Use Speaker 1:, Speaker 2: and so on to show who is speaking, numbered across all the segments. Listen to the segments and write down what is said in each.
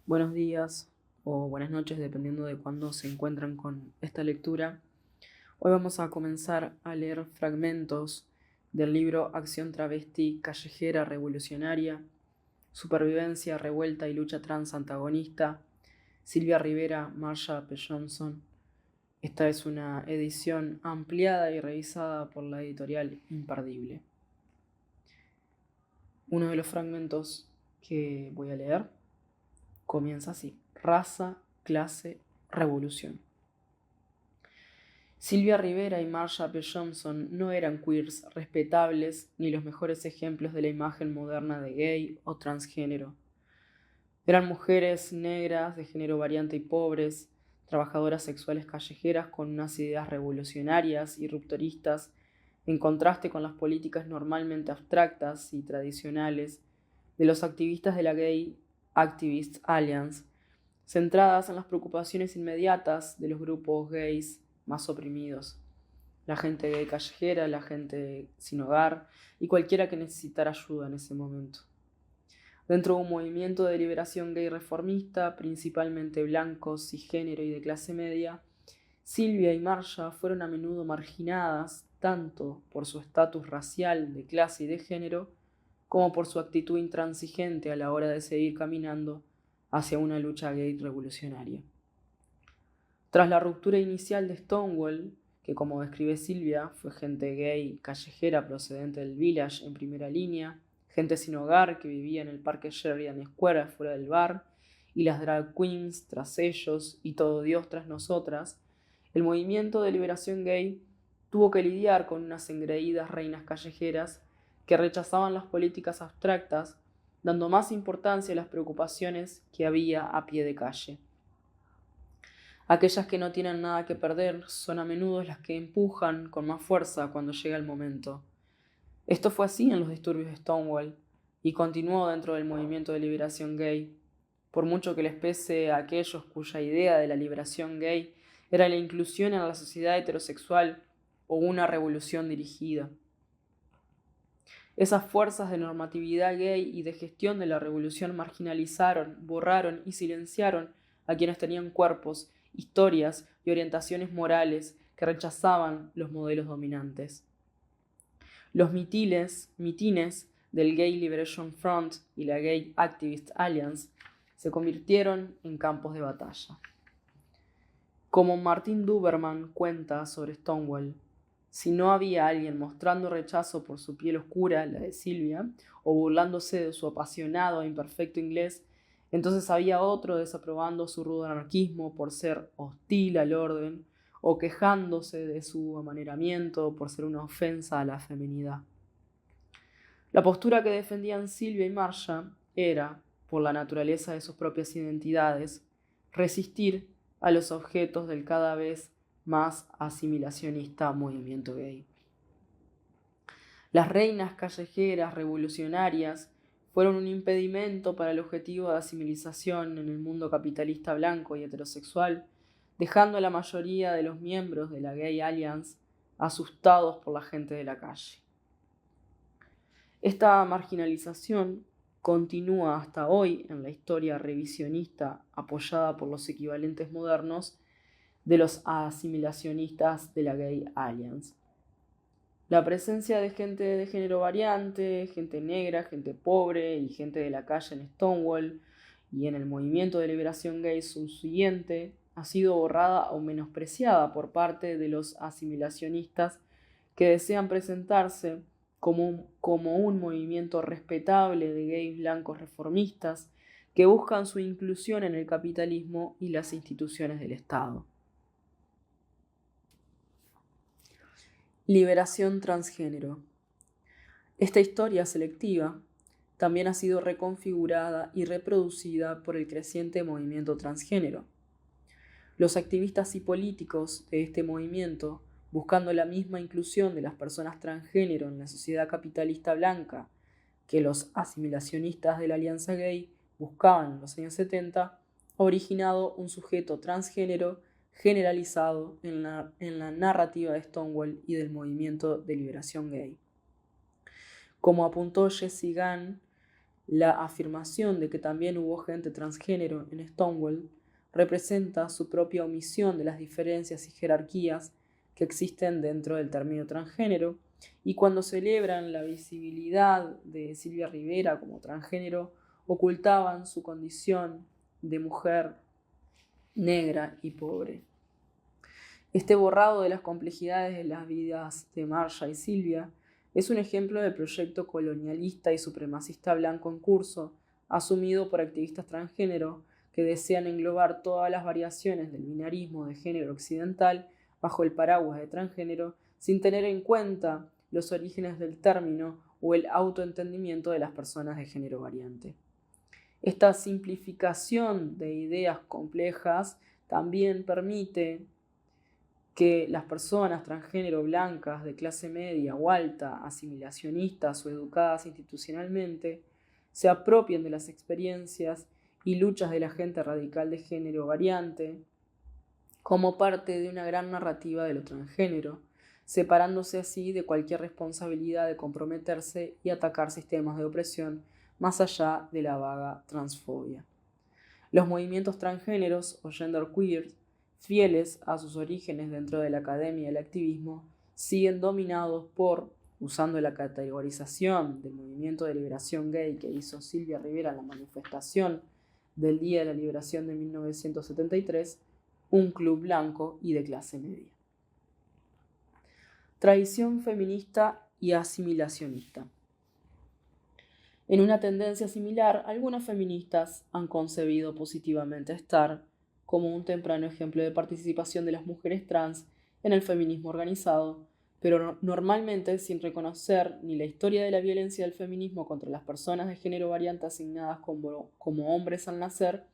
Speaker 1: Buenos días o buenas noches, dependiendo de cuándo se encuentran con esta lectura. Hoy vamos a comenzar a leer fragmentos del libro Acción Travesti Callejera Revolucionaria, Supervivencia, Revuelta y Lucha Trans Antagonista, Silvia Rivera, Marsha P. Johnson. Esta es una edición ampliada y revisada por la editorial Imperdible. Uno de los fragmentos que voy a leer comienza así: raza, clase, revolución. Silvia Rivera y Marsha P. Johnson no eran queers respetables ni los mejores ejemplos de la imagen moderna de gay o transgénero. Eran mujeres negras, de género variante y pobres, trabajadoras sexuales callejeras con unas ideas revolucionarias y rupturistas, en contraste con las políticas normalmente abstractas y tradicionales de los activistas de la Gay Activists Alliance, centradas en las preocupaciones inmediatas de los grupos gays más oprimidos: la gente gay callejera, la gente sin hogar y cualquiera que necesitara ayuda en ese momento. Dentro de un movimiento de liberación gay reformista, principalmente blanco, cisgénero y de clase media, Silvia y Marsha fueron a menudo marginadas tanto por su estatus racial, de clase y de género, como por su actitud intransigente a la hora de seguir caminando hacia una lucha gay revolucionaria. Tras la ruptura inicial de Stonewall, que como describe Silvia, fue gente gay callejera procedente del Village en primera línea, gente sin hogar que vivía en el parque Sheridan Square afuera del bar, y las drag queens tras ellos y todo Dios tras nosotras, el movimiento de liberación gay tuvo que lidiar con unas engreídas reinas callejeras que rechazaban las políticas abstractas, dando más importancia a las preocupaciones que había a pie de calle. Aquellas que no tienen nada que perder son a menudo las que empujan con más fuerza cuando llega el momento. Esto fue así en los disturbios de Stonewall y continuó dentro del movimiento de liberación gay, por mucho que les pese a aquellos cuya idea de la liberación gay era la inclusión en la sociedad heterosexual o una revolución dirigida. Esas fuerzas de normatividad gay y de gestión de la revolución marginalizaron, borraron y silenciaron a quienes tenían cuerpos, historias y orientaciones morales que rechazaban los modelos dominantes. Los mitines del Gay Liberation Front y la Gay Activist Alliance se convirtieron en campos de batalla. Como Martin Duberman cuenta sobre Stonewall, si no había alguien mostrando rechazo por su piel oscura, la de Silvia, o burlándose de su apasionado e imperfecto inglés, entonces había otro desaprobando su rudo anarquismo por ser hostil al orden, o quejándose de su amaneramiento por ser una ofensa a la feminidad. La postura que defendían Silvia y Marsha era, por la naturaleza de sus propias identidades, resistir a los objetos del cada vez más asimilacionista movimiento gay. Las reinas callejeras revolucionarias fueron un impedimento para el objetivo de asimilización en el mundo capitalista blanco y heterosexual, dejando a la mayoría de los miembros de la Gay Alliance asustados por la gente de la calle. Esta marginalización continúa hasta hoy en la historia revisionista apoyada por los equivalentes modernos de los asimilacionistas de la Gay Alliance. La presencia de gente de género variante, gente negra, gente pobre y gente de la calle en Stonewall y en el movimiento de liberación gay subsiguiente ha sido borrada o menospreciada por parte de los asimilacionistas que desean presentarse como un movimiento respetable de gays blancos reformistas que buscan su inclusión en el capitalismo y las instituciones del Estado. Liberación transgénero. Esta historia selectiva también ha sido reconfigurada y reproducida por el creciente movimiento transgénero. Los activistas y políticos de este movimiento, buscando la misma inclusión de las personas transgénero en la sociedad capitalista blanca que los asimilacionistas de la Alianza Gay buscaban en los años 70, ha originado un sujeto transgénero generalizado en la narrativa de Stonewall y del movimiento de liberación gay. Como apuntó Jessie Gunn, La afirmación de que también hubo gente transgénero en Stonewall representa su propia omisión de las diferencias y jerarquías que existen dentro del término transgénero, y cuando celebran la visibilidad de Sylvia Rivera como transgénero, ocultaban su condición de mujer negra y pobre. Este borrado de las complejidades de las vidas de Marsha y Sylvia es un ejemplo del proyecto colonialista y supremacista blanco en curso, asumido por activistas transgénero que desean englobar todas las variaciones del binarismo de género occidental bajo el paraguas de transgénero, sin tener en cuenta los orígenes del término o el autoentendimiento de las personas de género variante. Esta simplificación de ideas complejas también permite que las personas transgénero blancas de clase media o alta, asimilacionistas o educadas institucionalmente, se apropien de las experiencias y luchas de la gente radical de género variante como parte de una gran narrativa de lo transgénero, separándose así de cualquier responsabilidad de comprometerse y atacar sistemas de opresión más allá de la vaga transfobia. Los movimientos transgéneros o genderqueer, fieles a sus orígenes dentro de la academia y el activismo, siguen dominados por, usando la categorización del movimiento de liberación gay que hizo Sylvia Rivera en la manifestación del Día de la Liberación de 1973, un club blanco y de clase media. Tradición feminista y asimilacionista. En una tendencia similar, algunas feministas han concebido positivamente a Star como un temprano ejemplo de participación de las mujeres trans en el feminismo organizado, pero normalmente sin reconocer ni la historia de la violencia del feminismo contra las personas de género variante asignadas como hombres al nacer,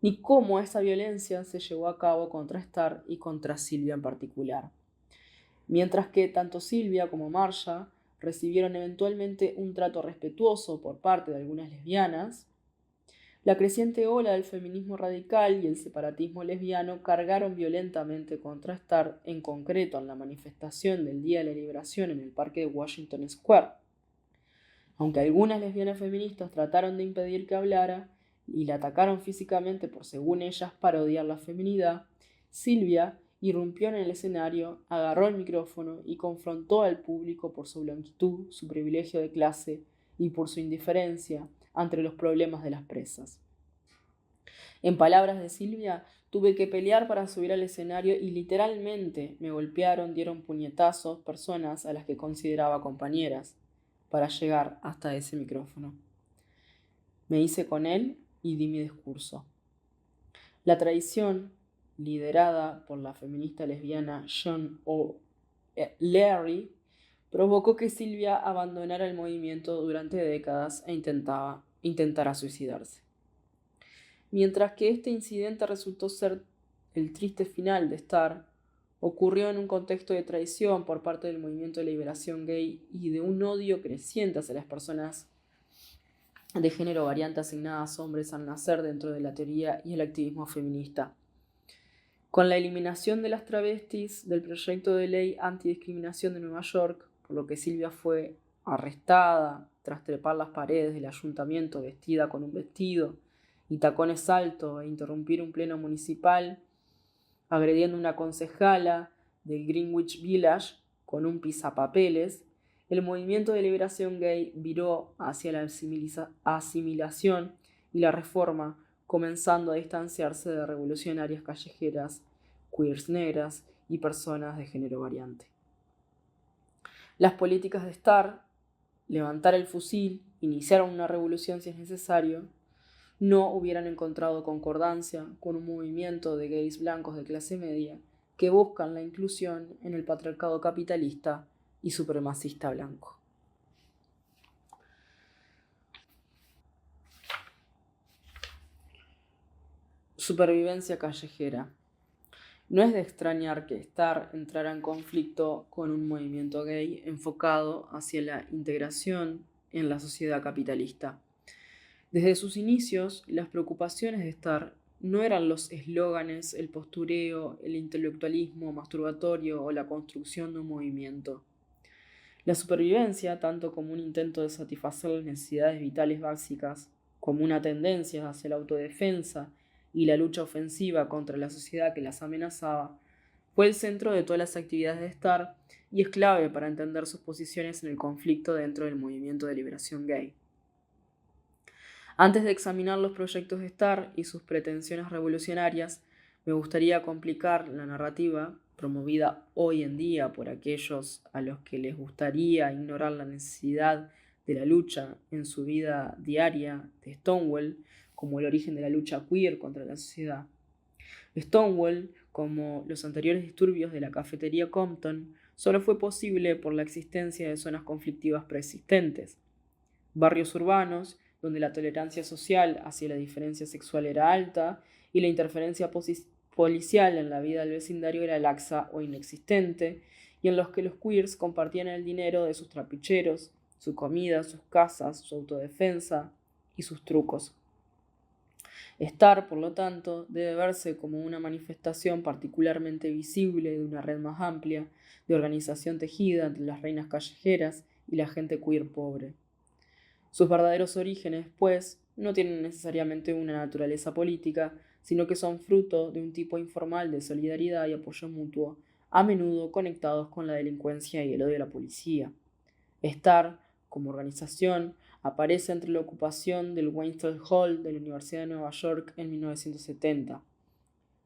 Speaker 1: ni cómo esta violencia se llevó a cabo contra Star y contra Sylvia en particular. Mientras que tanto Sylvia como Marsha recibieron eventualmente un trato respetuoso por parte de algunas lesbianas, la creciente ola del feminismo radical y el separatismo lesbiano cargaron violentamente contra Star, en concreto en la manifestación del Día de la Liberación en el Parque de Washington Square. Aunque algunas lesbianas feministas trataron de impedir que hablara y la atacaron físicamente por, según ellas, parodiar la feminidad, Sylvia irrumpió en el escenario, agarró el micrófono y confrontó al público por su blanquitud, su privilegio de clase y por su indiferencia ante los problemas de las presas. En palabras de Sylvia, tuve que pelear para subir al escenario y literalmente me golpearon, dieron puñetazos personas a las que consideraba compañeras para llegar hasta ese micrófono. Me hice con él y di mi discurso. La tradición, liderada por la feminista lesbiana John O'Leary, provocó que Sylvia abandonara el movimiento durante décadas e intentara suicidarse. Mientras que este incidente resultó ser el triste final de Star, ocurrió en un contexto de traición por parte del movimiento de liberación gay y de un odio creciente hacia las personas de género variante asignadas a hombres al nacer dentro de la teoría y el activismo feminista. Con la eliminación de las travestis del proyecto de ley antidiscriminación de Nueva York, por lo que Sylvia fue arrestada tras trepar las paredes del ayuntamiento vestida con un vestido y tacones altos e interrumpir un pleno municipal, agrediendo a una concejala del Greenwich Village con un pisapapeles, el movimiento de liberación gay viró hacia la asimilación y la reforma, comenzando a distanciarse de revolucionarias callejeras, queers negras y personas de género variante. Las políticas de Star, levantar el fusil, iniciar una revolución si es necesario, no hubieran encontrado concordancia con un movimiento de gays blancos de clase media que buscan la inclusión en el patriarcado capitalista y supremacista blanco. Supervivencia callejera. No es de extrañar que Star entrara en conflicto con un movimiento gay enfocado hacia la integración en la sociedad capitalista. Desde sus inicios, las preocupaciones de Star no eran los eslóganes, el postureo, el intelectualismo masturbatorio o la construcción de un movimiento. La supervivencia, tanto como un intento de satisfacer las necesidades vitales básicas, como una tendencia hacia la autodefensa y la lucha ofensiva contra la sociedad que las amenazaba, fue el centro de todas las actividades de Starr y es clave para entender sus posiciones en el conflicto dentro del movimiento de liberación gay. Antes de examinar los proyectos de Starr y sus pretensiones revolucionarias, me gustaría complicar la narrativa promovida hoy en día por aquellos a los que les gustaría ignorar la necesidad de la lucha en su vida diaria de Stonewall como el origen de la lucha queer contra la sociedad. Stonewall, como los anteriores disturbios de la cafetería Compton, solo fue posible por la existencia de zonas conflictivas persistentes, barrios urbanos donde la tolerancia social hacia la diferencia sexual era alta y la interferencia policial en la vida del vecindario era laxa o inexistente, y en los que los queers compartían el dinero de sus trapicheros, su comida, sus casas, su autodefensa y sus trucos. Starr, por lo tanto, debe verse como una manifestación particularmente visible de una red más amplia de organización tejida entre las reinas callejeras y la gente queer pobre. Sus verdaderos orígenes, pues, no tienen necesariamente una naturaleza política, sino que son fruto de un tipo informal de solidaridad y apoyo mutuo, a menudo conectados con la delincuencia y el odio a la policía. Starr, como organización, aparece entre la ocupación del Weinstein Hall de la Universidad de Nueva York en 1970.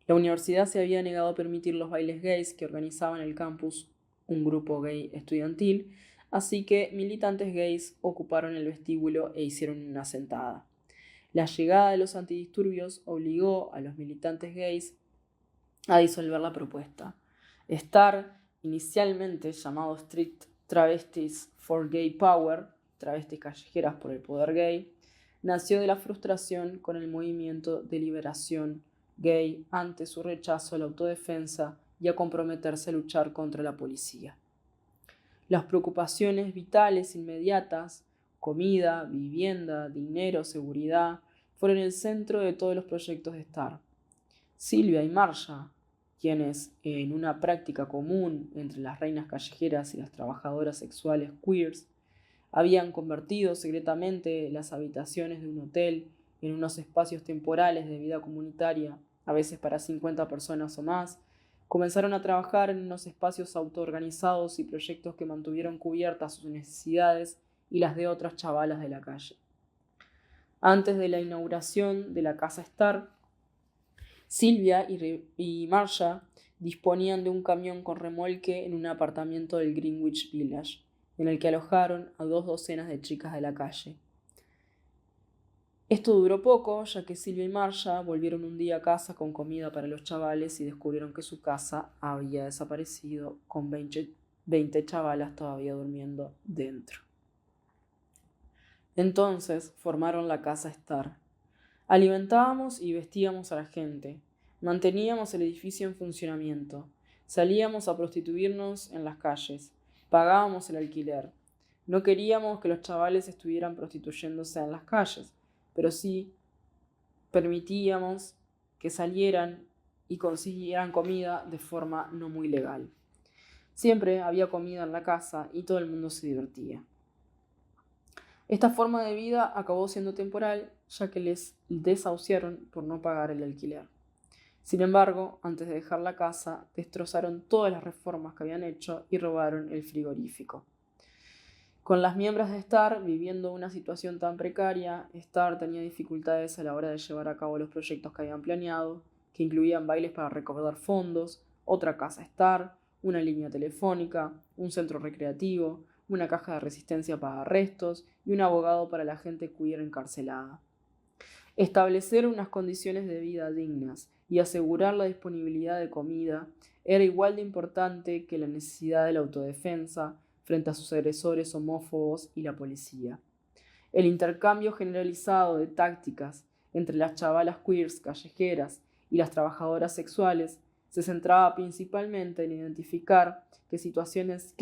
Speaker 1: La universidad se había negado a permitir los bailes gays que organizaba en el campus un grupo gay estudiantil, así que militantes gays ocuparon el vestíbulo e hicieron una sentada. La llegada de los antidisturbios obligó a los militantes gays a disolver la propuesta. Starr, inicialmente llamado Street Travesties for Gay Power, travestis callejeras por el poder gay, nació de la frustración con el movimiento de liberación gay ante su rechazo a la autodefensa y a comprometerse a luchar contra la policía. Las preocupaciones vitales inmediatas, comida, vivienda, dinero, seguridad, fueron el centro de todos los proyectos de Starr. Sylvia y Marcia, quienes, en una práctica común entre las reinas callejeras y las trabajadoras sexuales queers, habían convertido secretamente las habitaciones de un hotel en unos espacios temporales de vida comunitaria, a veces para 50 personas o más, comenzaron a trabajar en unos espacios autoorganizados y proyectos que mantuvieron cubiertas sus necesidades y las de otras chavalas de la calle. Antes de la inauguración de la Casa Starr, Sylvia y Marcia disponían de un camión con remolque en un apartamento del Greenwich Village, en el que alojaron a 2 docenas de chicas de la calle. Esto duró poco, ya que Sylvia y Marcia volvieron un día a casa con comida para los chavales y descubrieron que su casa había desaparecido con 20 chavalas todavía durmiendo dentro. Entonces formaron la Casa Starr. Alimentábamos y vestíamos a la gente, manteníamos el edificio en funcionamiento, salíamos a prostituirnos en las calles, pagábamos el alquiler. No queríamos que los chavales estuvieran prostituyéndose en las calles, pero sí permitíamos que salieran y consiguieran comida de forma no muy legal. Siempre había comida en la casa y todo el mundo se divertía. Esta forma de vida acabó siendo temporal, ya que les desahuciaron por no pagar el alquiler. Sin embargo, antes de dejar la casa, destrozaron todas las reformas que habían hecho y robaron el frigorífico. Con las miembros de Starr viviendo una situación tan precaria, Starr tenía dificultades a la hora de llevar a cabo los proyectos que habían planeado, que incluían bailes para recaudar fondos, otra casa Starr, una línea telefónica, un centro recreativo, una caja de resistencia para arrestos y un abogado para la gente queer encarcelada. Establecer unas condiciones de vida dignas y asegurar la disponibilidad de comida era igual de importante que la necesidad de la autodefensa frente a sus agresores homófobos y la policía. El intercambio generalizado de tácticas entre las chavalas queers callejeras y las trabajadoras sexuales se centraba principalmente en identificar qué situaciones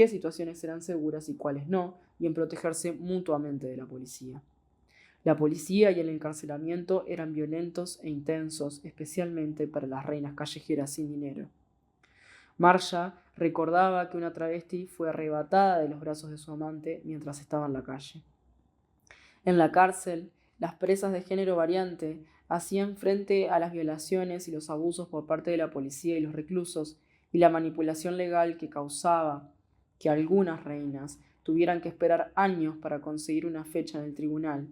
Speaker 1: eran seguras y cuáles no, y en protegerse mutuamente de la policía. La policía y el encarcelamiento eran violentos e intensos, especialmente para las reinas callejeras sin dinero. Marcia recordaba que una travesti fue arrebatada de los brazos de su amante mientras estaba en la calle. En la cárcel, las presas de género variante hacían frente a las violaciones y los abusos por parte de la policía y los reclusos y la manipulación legal que causaba que algunas reinas tuvieran que esperar años para conseguir una fecha en el tribunal.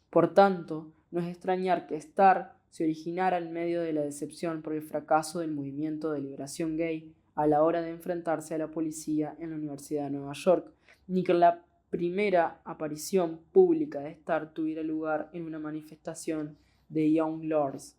Speaker 1: Por tanto, no es extrañar que Star se originara en medio de la decepción por el fracaso del movimiento de liberación gay a la hora de enfrentarse a la policía en la Universidad de Nueva York, ni que la primera aparición pública de Star tuviera lugar en una manifestación de Young Lords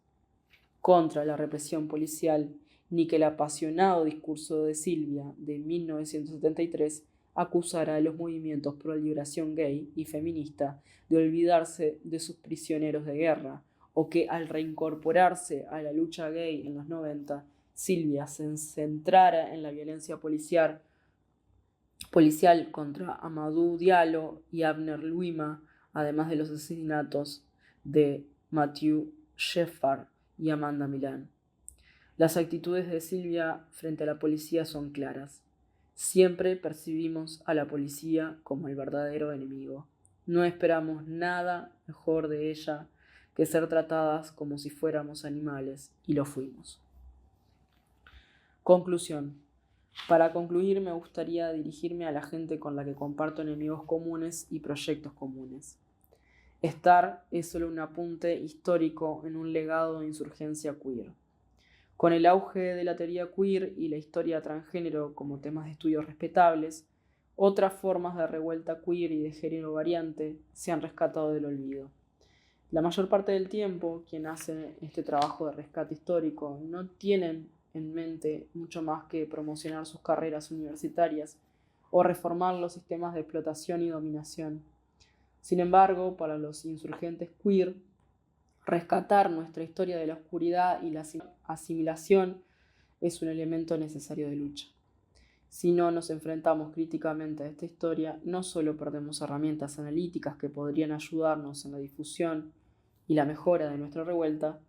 Speaker 1: contra la represión policial, ni que el apasionado discurso de Silvia de 1973 acusara a los movimientos pro liberación gay y feminista de olvidarse de sus prisioneros de guerra, o que al reincorporarse a la lucha gay en los 90, Silvia se centrara en la violencia policial contra Amadou Diallo y Abner Louima, además de los asesinatos de Matthew Shepard y Amanda Milán. Las actitudes de Silvia frente a la policía son claras. Siempre percibimos a la policía como el verdadero enemigo. No esperamos nada mejor de ella que ser tratadas como si fuéramos animales, y lo fuimos. Conclusión. Para concluir, me gustaría dirigirme a la gente con la que comparto enemigos comunes y proyectos comunes. Star es solo un apunte histórico en un legado de insurgencia queer. Con el auge de la teoría queer y la historia transgénero como temas de estudio respetables, otras formas de revuelta queer y de género variante se han rescatado del olvido. La mayor parte del tiempo, quien hace este trabajo de rescate histórico no tienen en mente mucho más que promocionar sus carreras universitarias o reformar los sistemas de explotación y dominación. Sin embargo, para los insurgentes queer, rescatar nuestra historia de la oscuridad y la asimilación es un elemento necesario de lucha. Si no nos enfrentamos críticamente a esta historia, no solo perdemos herramientas analíticas que podrían ayudarnos en la difusión y la mejora de nuestra revuelta,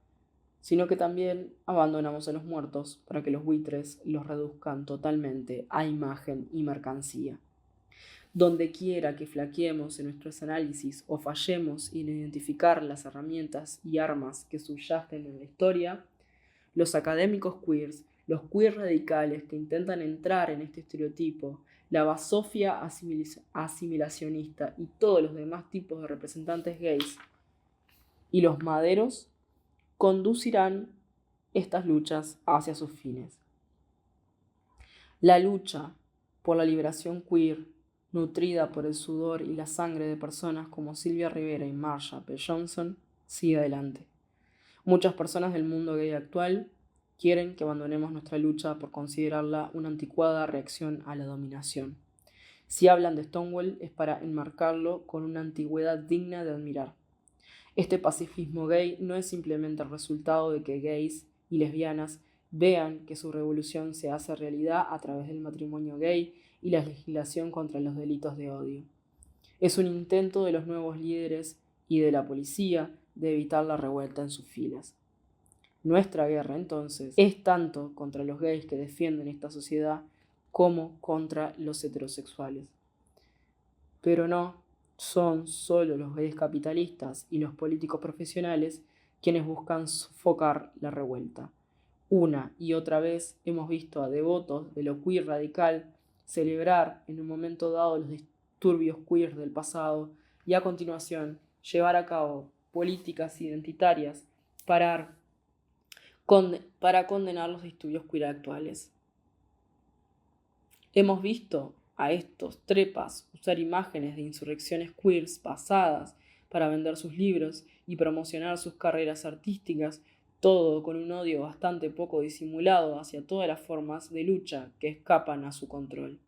Speaker 1: sino que también abandonamos a los muertos para que los buitres los reduzcan totalmente a imagen y mercancía. Donde quiera que flaqueemos en nuestros análisis o fallemos en identificar las herramientas y armas que subyacen en la historia, los académicos queers, los queer radicales que intentan entrar en este estereotipo, la basofia asimilacionista y todos los demás tipos de representantes gays y los maderos conducirán estas luchas hacia sus fines. La lucha por la liberación queer, nutrida por el sudor y la sangre de personas como Silvia Rivera y Marsha P. Johnson, sigue adelante. Muchas personas del mundo gay actual quieren que abandonemos nuestra lucha por considerarla una anticuada reacción a la dominación. Si hablan de Stonewall es para enmarcarlo con una antigüedad digna de admirar. Este pacifismo gay no es simplemente el resultado de que gays y lesbianas vean que su revolución se hace realidad a través del matrimonio gay y la legislación contra los delitos de odio. Es un intento de los nuevos líderes y de la policía de evitar la revuelta en sus filas. Nuestra guerra, entonces, es tanto contra los gays que defienden esta sociedad como contra los heterosexuales. Pero no son solo los gays capitalistas y los políticos profesionales quienes buscan sofocar la revuelta. Una y otra vez hemos visto a devotos de lo queer radical celebrar en un momento dado los disturbios queer del pasado y a continuación llevar a cabo políticas identitarias para condenar los disturbios queer actuales. Hemos visto a estos trepas usar imágenes de insurrecciones queers pasadas para vender sus libros y promocionar sus carreras artísticas, todo con un odio bastante poco disimulado hacia todas las formas de lucha que escapan a su control.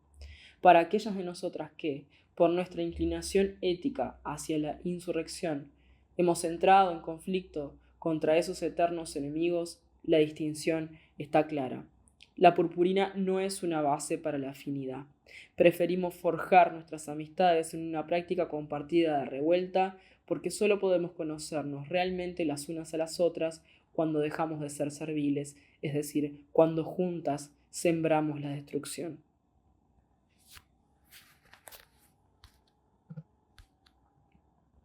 Speaker 1: Para aquellas de nosotras que, por nuestra inclinación ética hacia la insurrección, hemos entrado en conflicto contra esos eternos enemigos, la distinción está clara. La purpurina no es una base para la afinidad. Preferimos forjar nuestras amistades en una práctica compartida de revuelta porque solo podemos conocernos realmente las unas a las otras cuando dejamos de ser serviles, es decir, cuando juntas sembramos la destrucción.